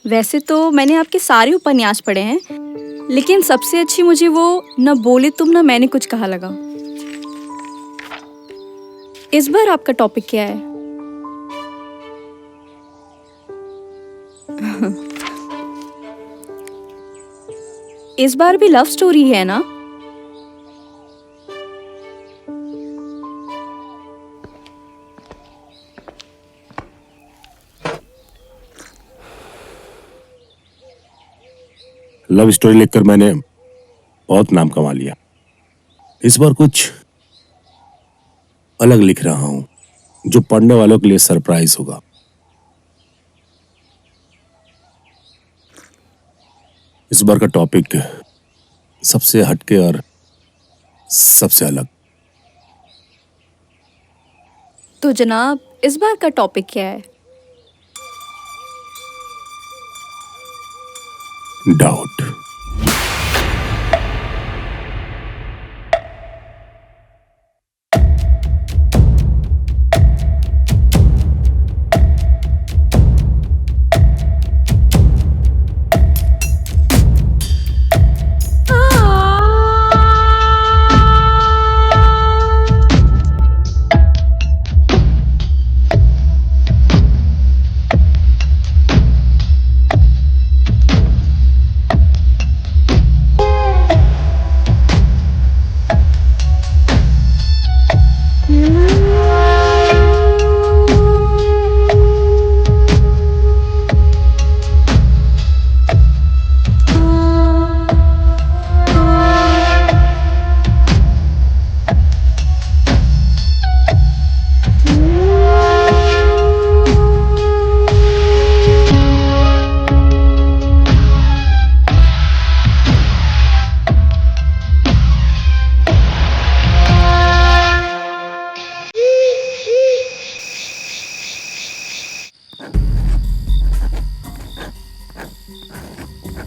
वैसे तो मैंने आपके सारे उपन्यास पढ़े हैं, लेकिन सबसे अच्छी मुझे वो न बोले तुम न मैंने कुछ कहा लगा। इस बार आपका टॉपिक क्या है? इस बार भी लव स्टोरी है ना? लव स्टोरी लिखकर मैंने बहुत नाम कमा लिया। इस बार कुछ अलग लिख रहा हूं जो पढ़ने वालों के लिए सरप्राइज होगा। इस बार का टॉपिक सबसे हटके और सबसे अलग। तो जनाब, इस बार का टॉपिक क्या है? डाउट।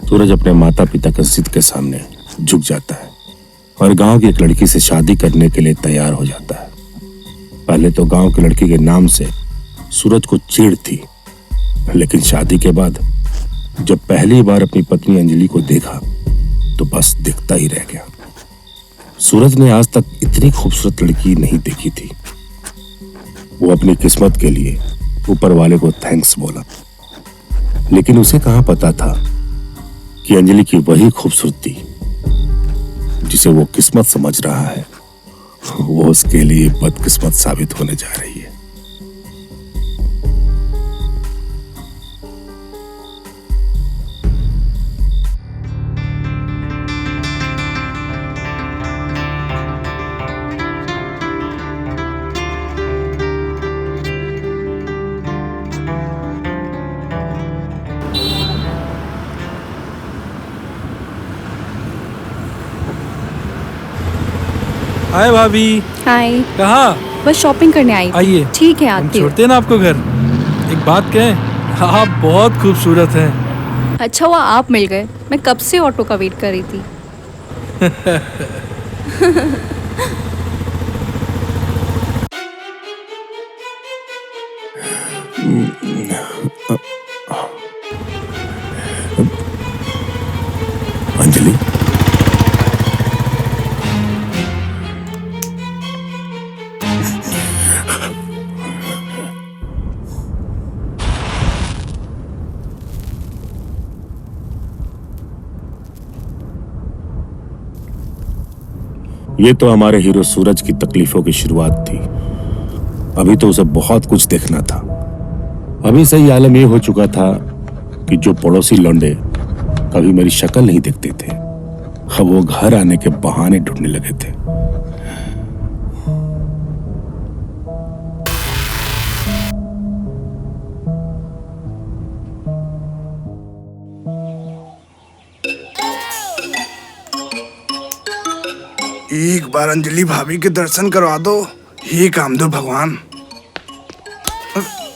सूरज अपने माता पिता की जिद के सामने झुक जाता है और गांव की एक लड़की से शादी करने के लिए तैयार हो जाता है। पहले तो गांव की लड़की के नाम से सूरज को चिढ़ थी, लेकिन शादी के बाद जब पहली बार अपनी पत्नी अंजलि को देखा तो बस दिखता ही रह गया। सूरज ने आज तक इतनी खूबसूरत लड़की नहीं देखी थी। वो अपनी किस्मत के लिए ऊपर वाले को थैंक्स बोला, लेकिन उसे कहां पता था कि अंजलि की वही खूबसूरती जिसे वो किस्मत समझ रहा है, वो उसके लिए बदकिस्मत साबित होने जा रही है। हाय भाभी। हाय। कहाँ? बस शॉपिंग करने आई थी। आइए। ठीक है, हम आती हूँ। छोड़ते हैं ना आपको घर। एक बात कहें, आप बहुत खूबसूरत हैं। अच्छा हुआ आप मिल गए, मैं कब से ऑटो का वेट कर रही थी। अंजलि, ये तो हमारे हीरो सूरज की तकलीफों की शुरुआत थी। अभी तो उसे बहुत कुछ देखना था। अभी सही आलम ये हो चुका था कि जो पड़ोसी लौंडे कभी मेरी शक्ल नहीं देखते थे, अब वो घर आने के बहाने ढूंढने लगे थे। एक बार अंजलि भाभी के दर्शन करवा दो, हे काम दो भगवान।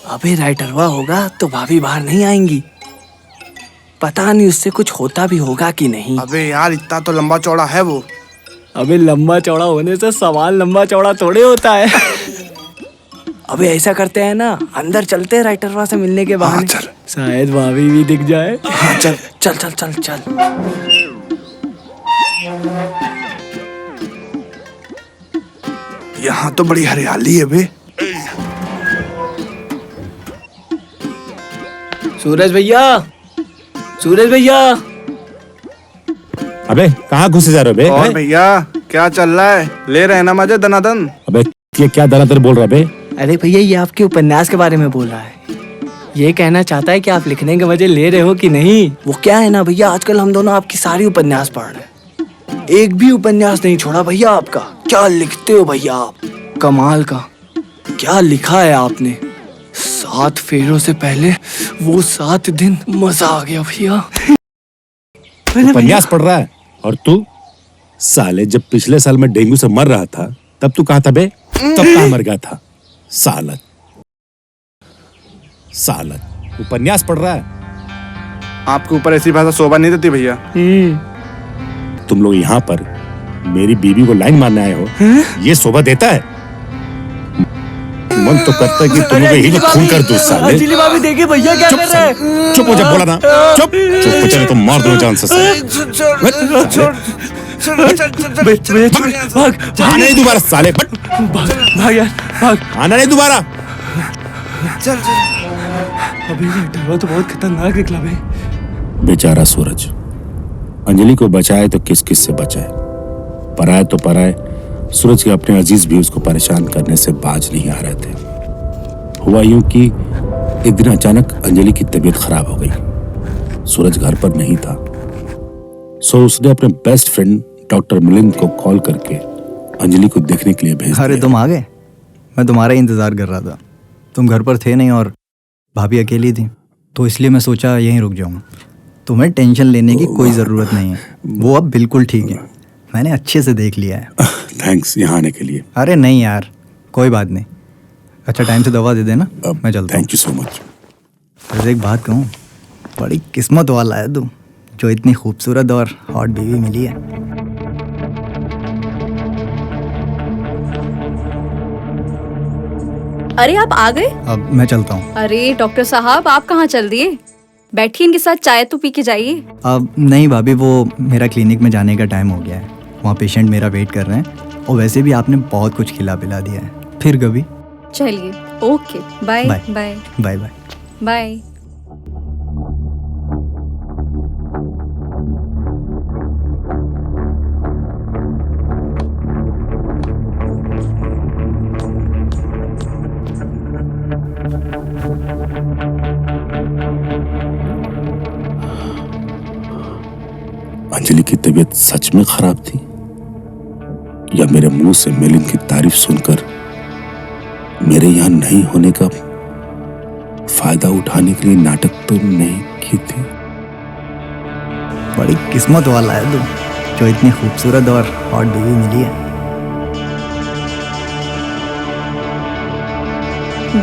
अबे राइटरवा होगा तो भाभी बाहर नहीं आएंगी। पता नहीं उससे कुछ होता भी होगा कि नहीं। अबे यार, इतना तो लंबा चौड़ा है वो। अबे लंबा चौड़ा होने से सवाल लंबा चौड़ा थोड़े होता है। अबे ऐसा करते हैं ना, अंदर चलते हैं राइटरवा से मिलने के बहाने। चल। शायद भाभी भी दिख जाए। हाँ चल। चल चल चल चल। यहाँ तो बड़ी हरियाली है बे। सूरज भैया, सूरज भैया। अबे कहाँ घुसे जा रहे हो बे? और हैं? भैया क्या चल रहा है? ले रहे हैं ना मजे दनादन? अबे ये क्या दरादर बोल रहा है बे? अरे भैया ये आपके उपन्यास के बारे में बोल रहा है। ये कहना चाहता है कि आप लिखने के मजे ले रहे हो कि नहीं। वो क्या है ना भैया, आजकल हम दोनों आपकी सारी उपन्यास पढ़ रहे हैं, एक भी उपन्यास नहीं छोड़ा भैया आपका। क्या लिखते हो भैया आप, कमाल का। क्या लिखा है आपने, 7 फेरों से पहले वो 7 दिन, मजा आ गया भैया। उपन्यास पढ़ रहा है और तू साले जब पिछले साल में डेंगू से मर रहा था तब तू कहाँ था बे? तब कहाँ मर गया था? सालत सालत उपन्यास पढ़ रहा है। आपके ऊपर ऐसी भाषा शोभा नहीं देती भैया। तुम लोग यहाँ पर मेरी बीवी को लाइन मारने आए हो, ये शोभा देता है? मन तो करता है कि तुम लोग ही खून कर दो साले। अंजलि भाभी देखिए भैया क्या कर रहे हैं। चुप हो जा, बोला ना चुप चुप हो, चले तो मार दो जान से। आना नहीं दोबारा साले, भाग यार भाग। आना नहीं दोबारा। अभी ये तो बहुत खतरनाक निकला भाई। बेचारा सूरज, अंजलि को बचाए तो किस किस से बचाए, पराए तो पराए। सूरज के अपने अजीज भी उसको परेशान करने से बाज नहीं आ रहे थे। हुआ यूं कि एक दिन अचानक अंजलि की तबीयत खराब हो गई। सूरज घर पर नहीं था, सो उसने अपने बेस्ट फ्रेंड डॉक्टर मिलिंद को कॉल करके अंजलि को देखने के लिए भेज अरे दिया। तुम आ गए, मैं तुम्हारा ही इंतजार कर रहा था। तुम घर पर थे नहीं और भाभी अकेली थी, तो इसलिए मैं सोचा यहीं रुक जाऊं। तुम्हें टेंशन लेने की कोई ज़रूरत नहीं है, वो अब बिल्कुल ठीक है। मैंने अच्छे से देख लिया है। थैंक्स यहाँ आने के लिए। अरे नहीं यार, कोई बात नहीं। अच्छा टाइम से दवा दे देना, मैं चलता हूँ। Thank you so much. वैसे एक बात कहूँ, बड़ी किस्मत वाला है तू, जो इतनी खूबसूरत और हॉट बीवी मिली है। अरे आप आ गए? अब मैं चलता हूँ। अरे डॉक्टर साहब आप कहाँ चल दिए? बैठिए, इनके साथ चाय तो पी के जाइए। अब नहीं भाभी, वो मेरा क्लिनिक में जाने का टाइम हो गया है। वहाँ पेशेंट मेरा वेट कर रहे हैं, और वैसे भी आपने बहुत कुछ खिला पिला दिया है। फिर कभी। चलिए, okay, bye bye. Bye bye bye. Bye. Anjali की तबीयत सच में खराब थी, या मेरे मुंह से मिलिंद की तारीफ सुनकर मेरे यहाँ नहीं होने का फायदा उठाने के लिए नाटक तो नहीं की थी? बड़ी किस्मत वाला है तू, जो इतनी खूबसूरत और हॉट बीवी मिली है।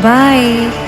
बाय।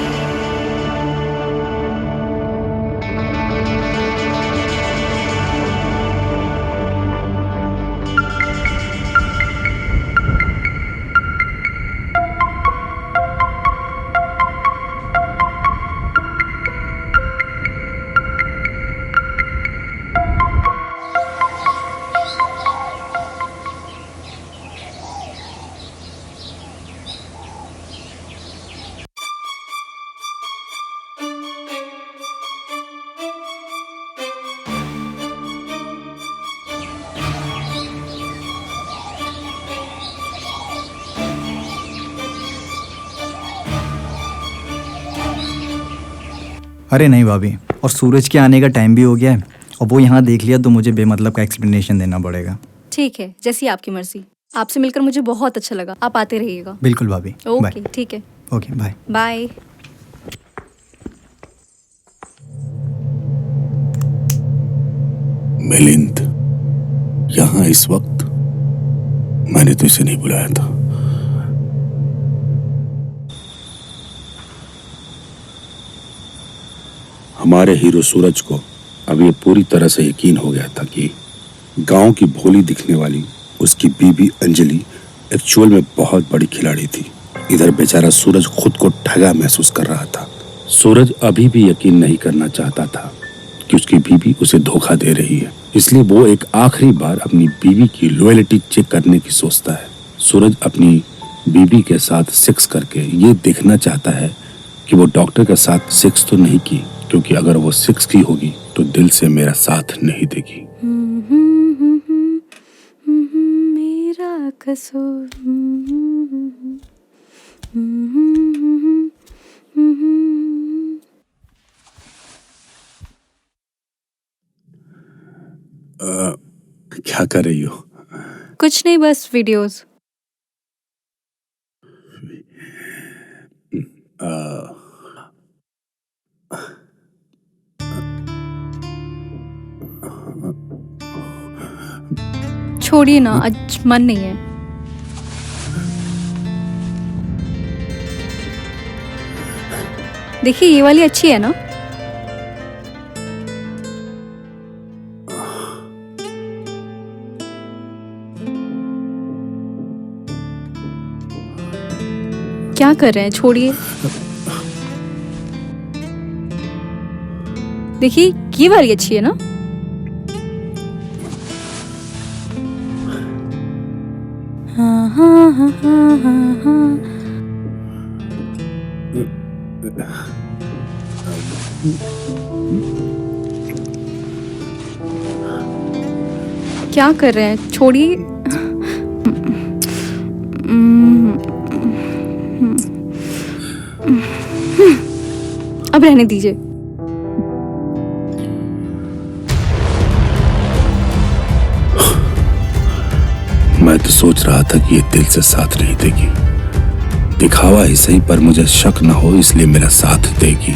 अरे नहीं भाभी, और सूरज के आने का टाइम भी हो गया है, और वो यहाँ देख लिया तो मुझे बेमतलब का एक्सप्लेनेशन देना पड़ेगा। ठीक है, जैसी आपकी मर्जी। आपसे मिलकर मुझे बहुत अच्छा लगा। आप आते रहिएगा। बिल्कुल भाभी। ओके, ठीक है। Okay bye. बाय। मिलिंद यहाँ इस वक्त? मैंने तो इसे नहीं बुलाया था। हमारे हीरो सूरज को अब ये पूरी तरह से यकीन हो गया था कि गांव की भोली दिखने वाली उसकी बीबी अंजलि एक्चुअल में बहुत बड़ी खिलाड़ी थी इधर बेचारा सूरज खुद को ठगा महसूस कर रहा था। सूरज अभी भी यकीन नहीं करना चाहता था कि उसकी बीवी उसे धोखा दे रही है, इसलिए वो एक आखिरी बार अपनी बीवी की लॉयल्टी चेक करने की सोचता है। सूरज अपनी बीवी के साथ सेक्स करके ये देखना चाहता है कि वो डॉक्टर के साथ सेक्स तो नहीं की, क्योंकि अगर वो सेक्स की होगी तो दिल से मेरा साथ नहीं देगी। मेरा कसूर। क्या कर रही हो? कुछ नहीं, बस वीडियोस। छोड़िए ना, आज मन नहीं है। देखिए ये वाली अच्छी है ना? क्या कर रहे हैं, छोड़िए। देखिए ये वाली अच्छी है ना? हाँ हाँ हाँ हाँ हाँ हाँ। क्या कर रहे हैं, छोड़िए। अब रहने दीजिए। मैं तो सोच रहा था कि ये दिल से साथ नहीं देगी, दिखावा ही सही, पर मुझे शक न हो इसलिए मेरा साथ देगी।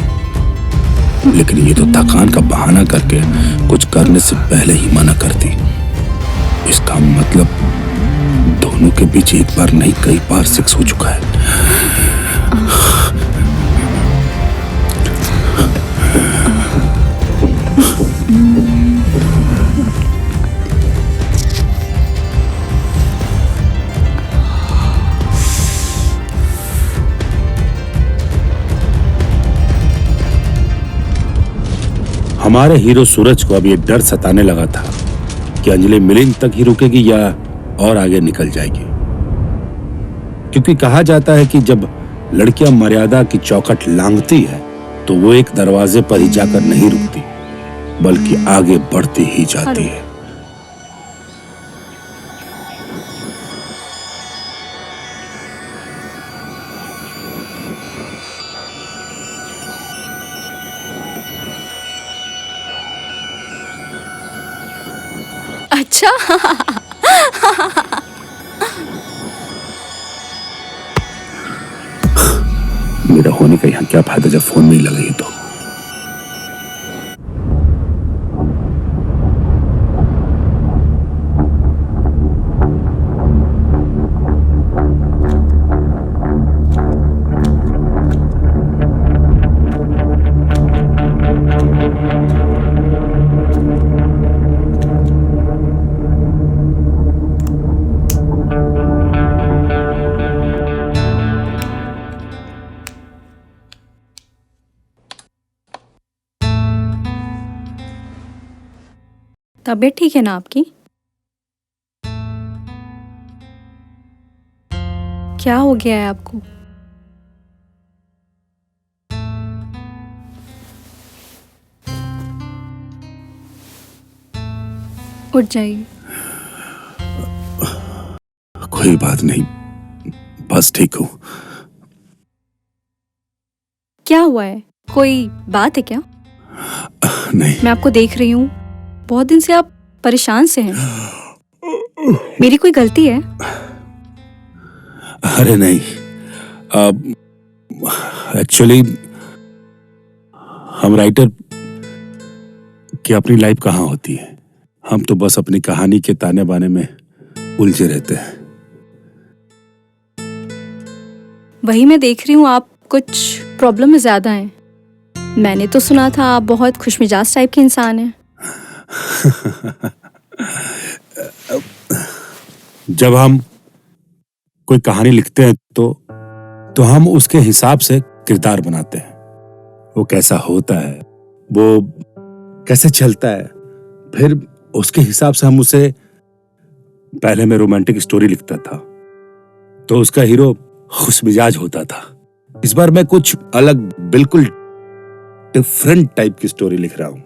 लेकिन ये तो थकान का बहाना करके कुछ करने से पहले ही मना करती। इसका मतलब दोनों के बीच एक बार नहीं कई बार सेक्स हो चुका है। हमारे हीरो सूरज को अब ये डर सताने लगा था कि अंजलि मिलिंद तक ही रुकेगी या और आगे निकल जाएगी, क्योंकि कहा जाता है कि जब लड़कियां मर्यादा की चौखट लांघती है तो वो एक दरवाजे पर ही जाकर नहीं रुकती बल्कि आगे बढ़ती ही जाती है। अच्छा। मेरा होने का यहाँ क्या फायदा जब फोन नहीं लगा तो। तबीयत ठीक है ना आपकी? क्या हो गया है आपको? उठ जाइए। कोई बात नहीं, बस ठीक हूँ। क्या हुआ है? कोई बात है क्या? नहीं। मैं आपको देख रही हूँ, बहुत दिन से आप परेशान से हैं। मेरी कोई गलती है? अरे नहीं, एक्चुअली हम राइटर की अपनी लाइफ कहाँ होती है, हम तो बस अपनी कहानी के ताने बाने में उलझे रहते हैं। वही मैं देख रही हूँ, आप कुछ प्रॉब्लम में ज्यादा हैं। मैंने तो सुना था आप बहुत खुशमिजाज टाइप के इंसान हैं। जब हम कोई कहानी लिखते हैं तो तो हम उसके हिसाब से किरदार बनाते हैं। वो कैसा होता है, वो कैसे चलता है, फिर उसके हिसाब से हम उसे, पहले मैं रोमांटिक स्टोरी लिखता था तो उसका हीरो खुश मिजाज होता था। इस बार मैं कुछ अलग, बिल्कुल डिफरेंट टाइप की स्टोरी लिख रहा हूं,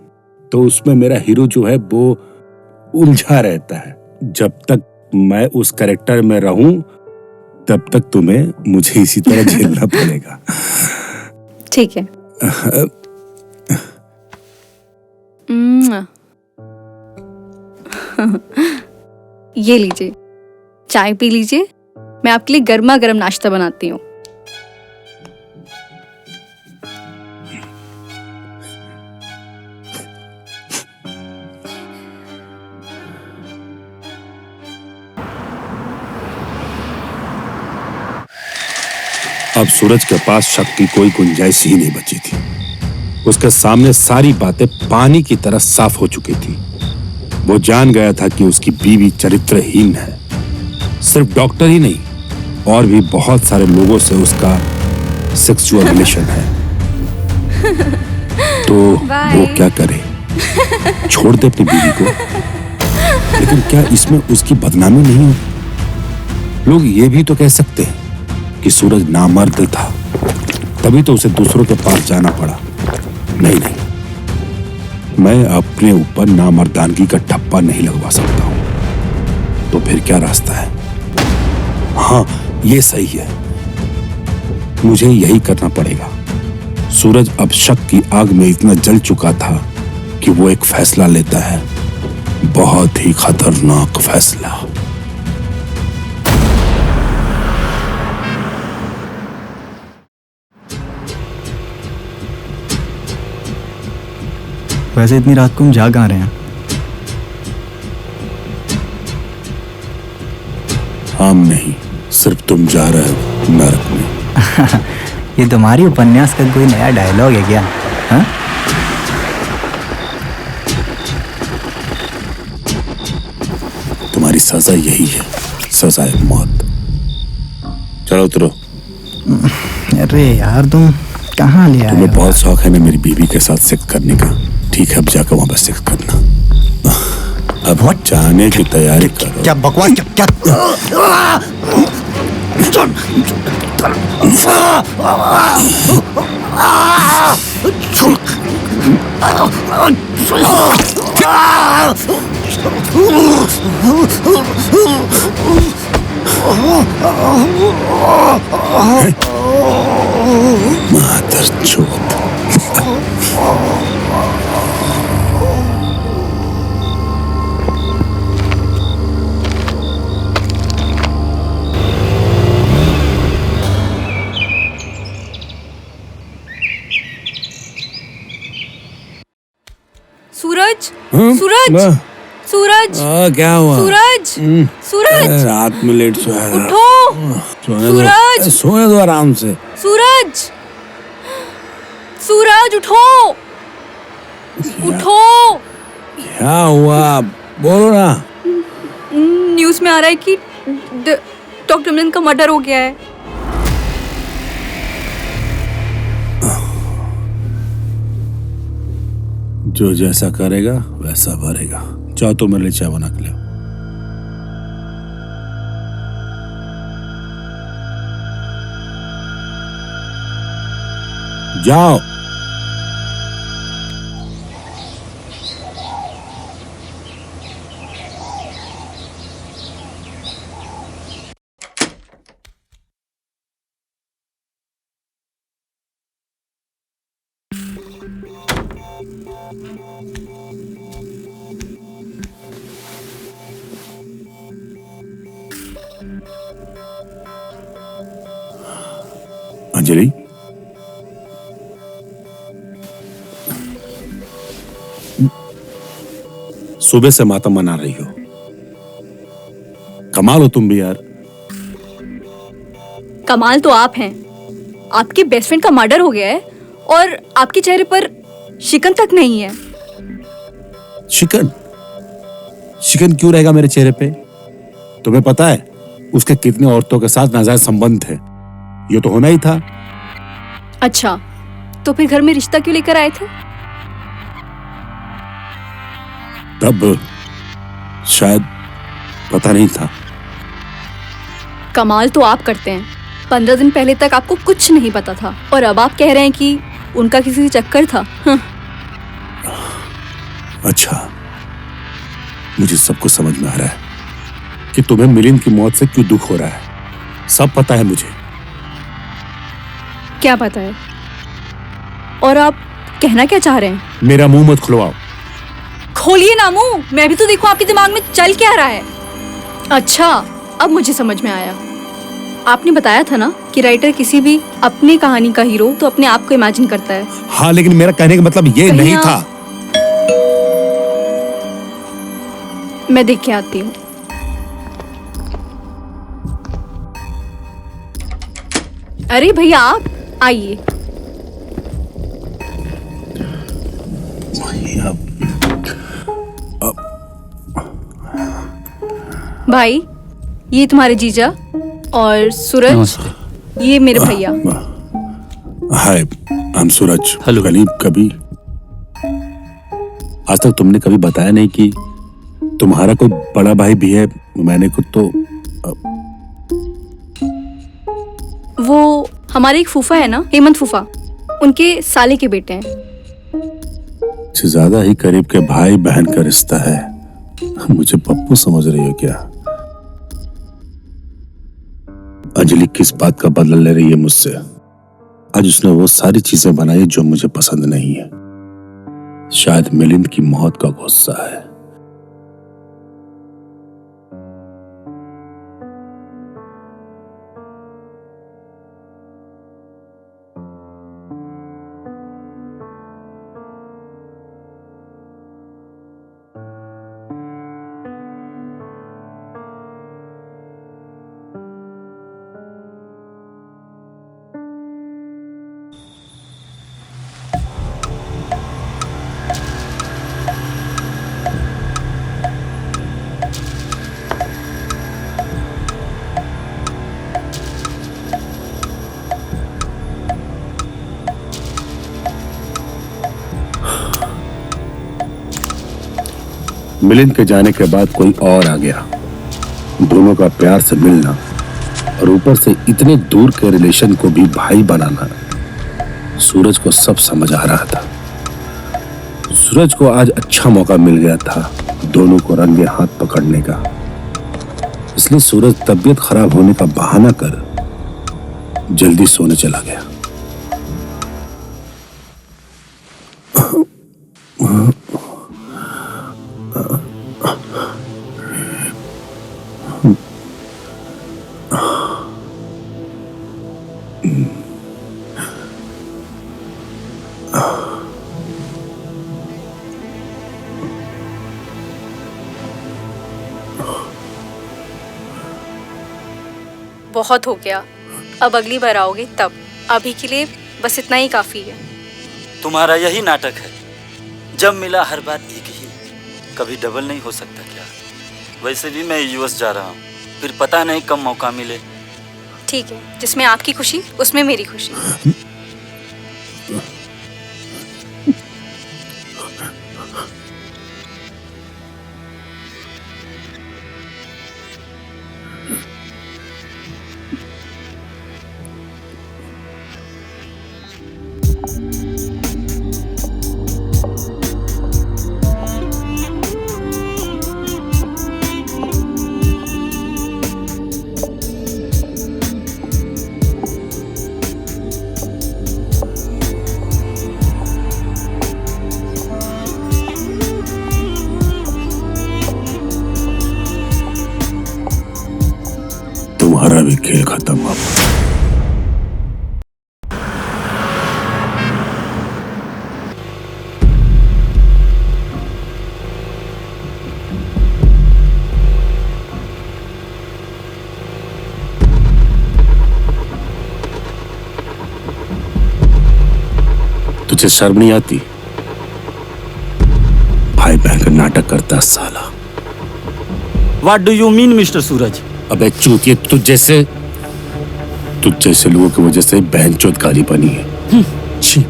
तो उसमें मेरा हीरो जो है वो उलझा रहता है। जब तक मैं उस कैरेक्टर में रहूं तब तक तुम्हें मुझे इसी तरह झेलना पड़ेगा। ठीक है। ये लीजिए, चाय पी लीजिए, मैं आपके लिए गर्मा गर्म नाश्ता बनाती हूँ। अब सूरज के पास शक की कोई गुंजाइश ही नहीं बची थी। उसके सामने सारी बातें पानी की तरह साफ हो चुकी थी। वो जान गया था कि उसकी बीवी चरित्रहीन है। सिर्फ डॉक्टर ही नहीं, और भी बहुत सारे लोगों से उसका सेक्सुअल रिलेशन है। तो वो क्या करे? छोड़ दे अपनी बीवी को? लेकिन क्या इसमें उसकी बदनामी नहीं हो? लोग ये भी तो कह सकते हैं कि सूरज नामर्द था, तभी तो उसे दूसरों के पास जाना पड़ा। नहीं नहीं, मैं अपने ऊपर नामर्दानगी का ठप्पा नहीं लगवा सकता हूं। तो फिर क्या रास्ता है? हाँ, ये सही है, मुझे यही करना पड़ेगा। सूरज अब शक की आग में इतना जल चुका था कि वो एक फैसला लेता है, बहुत ही खतरनाक फैसला। वैसे इतनी रात को हम जा कहाँ रहे हैं? हम नहीं, सिर्फ तुम जा रहे हो नरक में। ये तुम्हारी उपन्यास का कोई नया डायलॉग है क्या? हाँ? तुम्हारी सजा यही है, सजा है मौत। चलो उतरो। अरे यार, तुम कहाँ ले आए तुम्हें हो? बहुत शौक है ना मेरी बीवी के साथ सेक्स करने का। ठीक है, अब जाकर वहां पर सेक्स करना। अब जाने की तैयारी करो। क्या बकवास, क्या मादरचोद। सूरज, सूरज, सूरज, क्या हुआ? सूरज, सूरज, रात में लेट सोया था। उठो, सूरज, सोने दो आराम से। सूरज, सूरज, उठो, उठो। क्या हुआ? बोलो ना। न्यूज़ में आ रहा है कि डॉक्टर मिलन का मर्डर हो गया है। जो जैसा करेगा वैसा भरेगा। चाहो तो मेरे लिए चाय बना के ले। जाओ। अंजलि, सुबह से मातम मना रही हो। कमाल हो तुम भी यार। कमाल तो आप हैं। आपके बेस्ट फ्रेंड का मर्डर हो गया है और आपके चेहरे पर शिकन तक नहीं है। शिकन? शिकन क्यों रहेगा मेरे चेहरे पे? तुम्हें पता है उसके कितने औरतों के साथ नाजायज संबंध है? ये तो होना ही था। अच्छा, तो फिर घर में रिश्ता क्यों लेकर आए थे? तब शायद पता नहीं था। कमाल तो आप करते हैं। 15 दिन पहले तक आपको कुछ नहीं पता था और अब आप कह रहे हैं कि उनका किसी से चक्कर था। अच्छा, मुझे सब कुछ समझ में आ रहा है कि तुम्हें मिलिंद की मौत से क्यों दुख हो रहा है। सब पता है मुझे। क्या पता है? और आप कहना क्या चाह रहे हैं? मेरा मुंह मत खुलवाओ। खोलिए ना मुंह, मैं भी तो देखूं आपके दिमाग में चल क्या रहा है। अच्छा, अब मुझे समझ में आया। आपने बताया था ना कि राइटर किसी भी अपनी कहानी का हीरो तो अपने आप को इमेजिन करता है। हाँ, लेकिन मेरा कहने का मतलब ये कहीं नहीं आप- था। मैं देख के आती हूँ। अरे भैया, आप आइए। भाई, ये तुम्हारे जीजा और सूरज, ये मेरे भैया। हाय, हम सूरज। हेलो। करीब कभी आज तक तुमने कभी बताया नहीं कि तुम्हारा कोई बड़ा भाई भी है। मैंने खुद तो वो हमारे एक फूफा है ना, हेमंत फूफा, उनके साले के बेटे हैं। से ज्यादा ही करीब के भाई बहन का रिश्ता है। मुझे पप्पू समझ रही हो क्या? अंजलि किस बात का बदला ले रही है मुझसे? आज उसने वो सारी चीजें बनाई जो मुझे पसंद नहीं है। शायद मिलिंद की मौत का गुस्सा है। मिलिंद के जाने के बाद कोई और आ गया। दोनों का प्यार से मिलना और ऊपर से इतने दूर के रिलेशन को भी भाई बनाना, सूरज को सब समझ आ रहा था। सूरज को आज अच्छा मौका मिल गया था दोनों को रंगे हाथ पकड़ने का। इसलिए सूरज तबीयत खराब होने का बहाना कर जल्दी सोने चला गया। बहुत हो गया, अब अगली बार आओगे तब। अभी के लिए बस इतना ही काफी है। तुम्हारा यही नाटक है। जब मिला हर बार एक ही, कभी डबल नहीं हो सकता क्या? वैसे भी मैं यूएस जा रहा हूँ, फिर पता नहीं कब मौका मिले। ठीक है, जिसमें आपकी खुशी उसमें मेरी खुशी। तुम्हारा भी खेल खत्म अब। तुझे शर्म नहीं आती? भाई बहन का नाटक करता साला। What do you mean, mister Suraj? अबे चूतिए, तुझ जैसे लोगों की वजह से बहनचोद गाली बनी है। छी।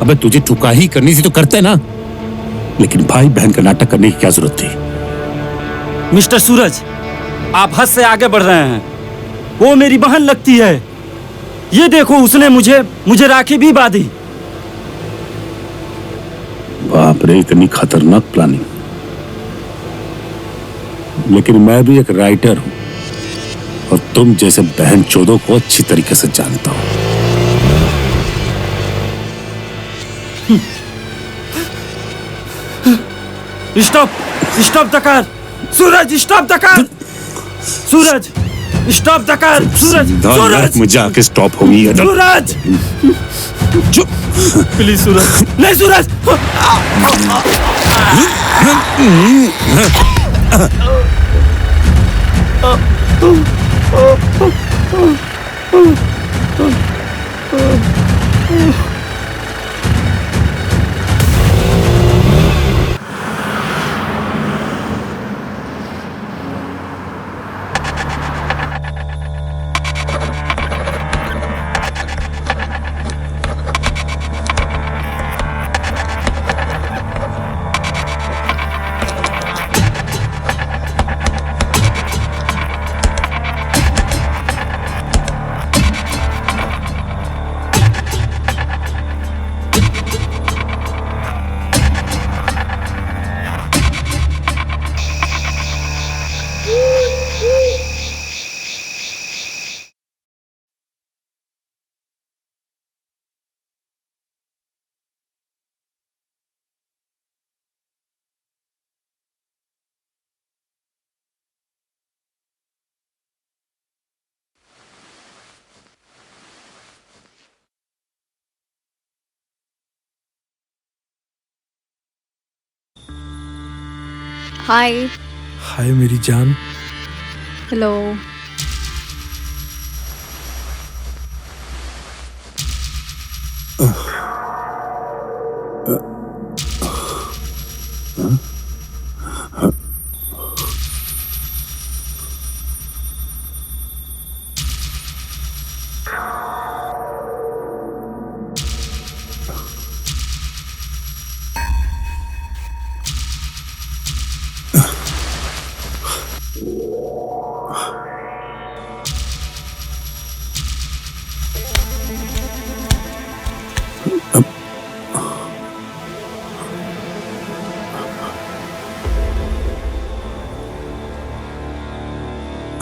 अबे तुझे चुकाही करनी थी तो करते ना, लेकिन भाई बहन का नाटक करने की क्या जरूरत थी? मिस्टर सूरज, आप हद से आगे बढ़ रहे हैं। वो मेरी बहन लगती है। ये देखो, उसने मुझे राखी भी बांधी। बाप रे, इतनी खतरनाक प्लानिंग। लेकिन मैं भी एक राइटर हूं और तुम जैसे बहन चोदों को अच्छी तरीके से जानता हूं। Stop the car. Suraj, stop the car. Suraj, stop the car. Suraj, मुझे आके स्टॉप होगी। सूरज, चुप। प्लीज सूरज। नहीं सूरज। हाय। हाय मेरी जान। हेलो।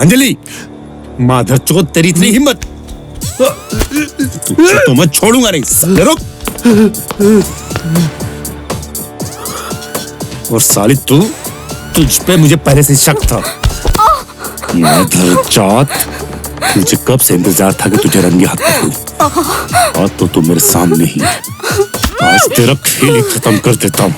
अंजलि, माधरचोद, तेरी इतनी हिम्मत! तुझे तो मैं छोड़ूंगा नहीं। साले रुक। और साली तुझ पे मुझे पहले से शक था। माधरचोद, मुझे कब से इंतजार था कि तुझे रंगे हाथ पकड़ूं। आज तो तू मेरे सामने ही। आज तेरा खेल ही खत्म कर देता हूं।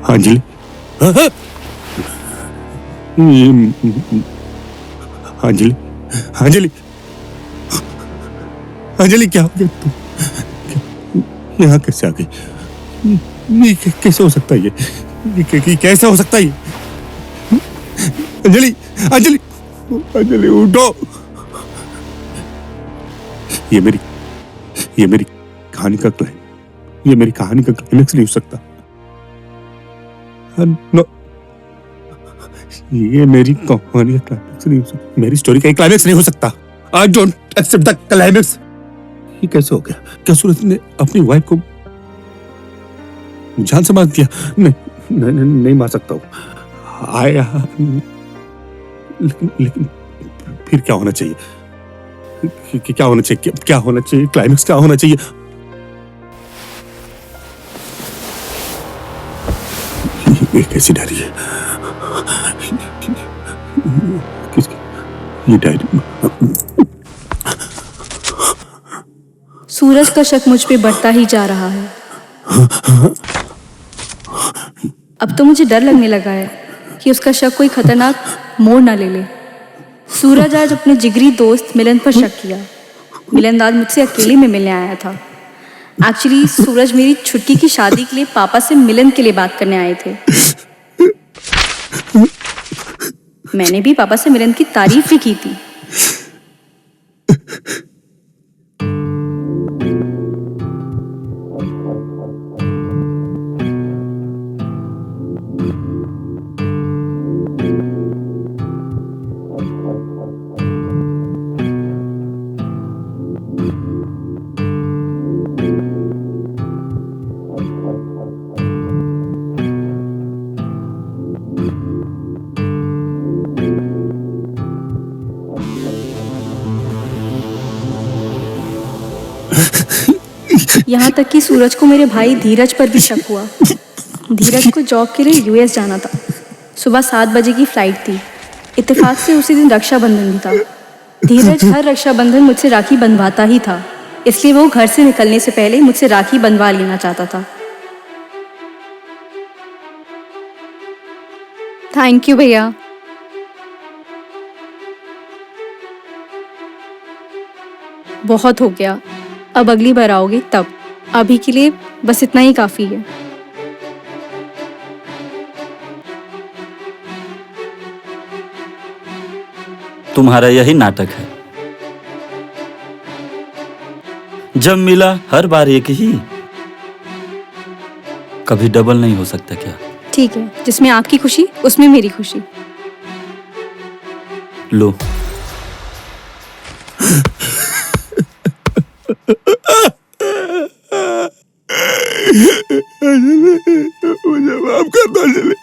अंजलि, अंजलि, अंजलि, अंजलि, क्या हो गया? तुम यहाँ कैसे आ गई? ये कैसे हो सकता है? ये कैसे हो सकता है? अंजलि, अंजलि, अंजलि, उठो। ये मेरी कहानी का क्लाइमेक्स, ये मेरी कहानी का क्लाइमेक्स नहीं हो सकता। नो, ये मेरी कहानी का क्लाइमेक्स नहीं हो सकता। मेरी स्टोरी का क्लाइमेक्स नहीं हो सकता। I don't accept the climax. ये कैसे हो गया? क्या सूरज ने अपनी वाइफ को जान से मार दिया? नहीं मार सकता हूँ। लेकिन फिर क्या होना चाहिए? क्या होना चाहिए, क्या होना चाहिए, क्लाइमेक्स क्या होना चाहिए? ये कैसी डायरी है? किसकी ये डायरी? सूरज का शक मुझ पे बढ़ता ही जा रहा है। अब तो मुझे डर लगने लगा है कि उसका शक कोई खतरनाक मोड़ ना ले ले। सूरज आज अपने जिगरी दोस्त मिलन पर शक किया। मिलन आज मुझसे अकेले में मिलने आया था। एक्चुअली सूरज मेरी छुट्टी की शादी के लिए पापा से मिलन के लिए बात करने आए थे। मैंने भी पापा से मिलन की तारीफ भी की थी। यहाँ तक कि सूरज को मेरे भाई धीरज पर भी शक हुआ। धीरज को जॉब के लिए यूएस जाना था। सुबह 7 बजे की फ्लाइट थी। इत्तेफाक से उसी दिन रक्षाबंधन भी था। धीरज हर रक्षाबंधन मुझसे राखी बंधवाता ही था, इसलिए वो घर से निकलने से पहले मुझसे राखी बंधवा लेना चाहता था। थैंक यू भैया। बहुत हो गया, अब अगली बार आओगे तब। अभी के लिए बस इतना ही काफी है। तुम्हारा यही नाटक है। जब मिला हर बार एक ही, कभी डबल नहीं हो सकता क्या? ठीक है, जिसमें आपकी खुशी उसमें मेरी खुशी। लो। मुझे माफ कर दो अंजलि,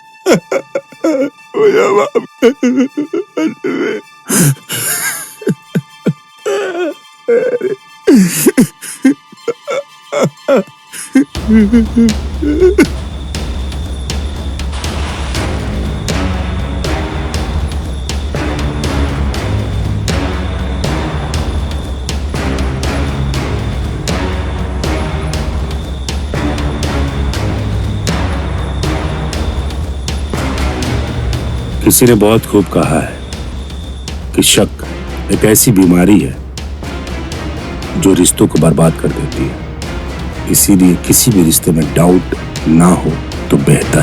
मुझे माफ कर दो अंजलि। किसी ने बहुत खूब कहा है कि शक एक ऐसी बीमारी है जो रिश्तों को बर्बाद कर देती है। इसीलिए किसी भी रिश्ते में डाउट ना हो तो बेहतर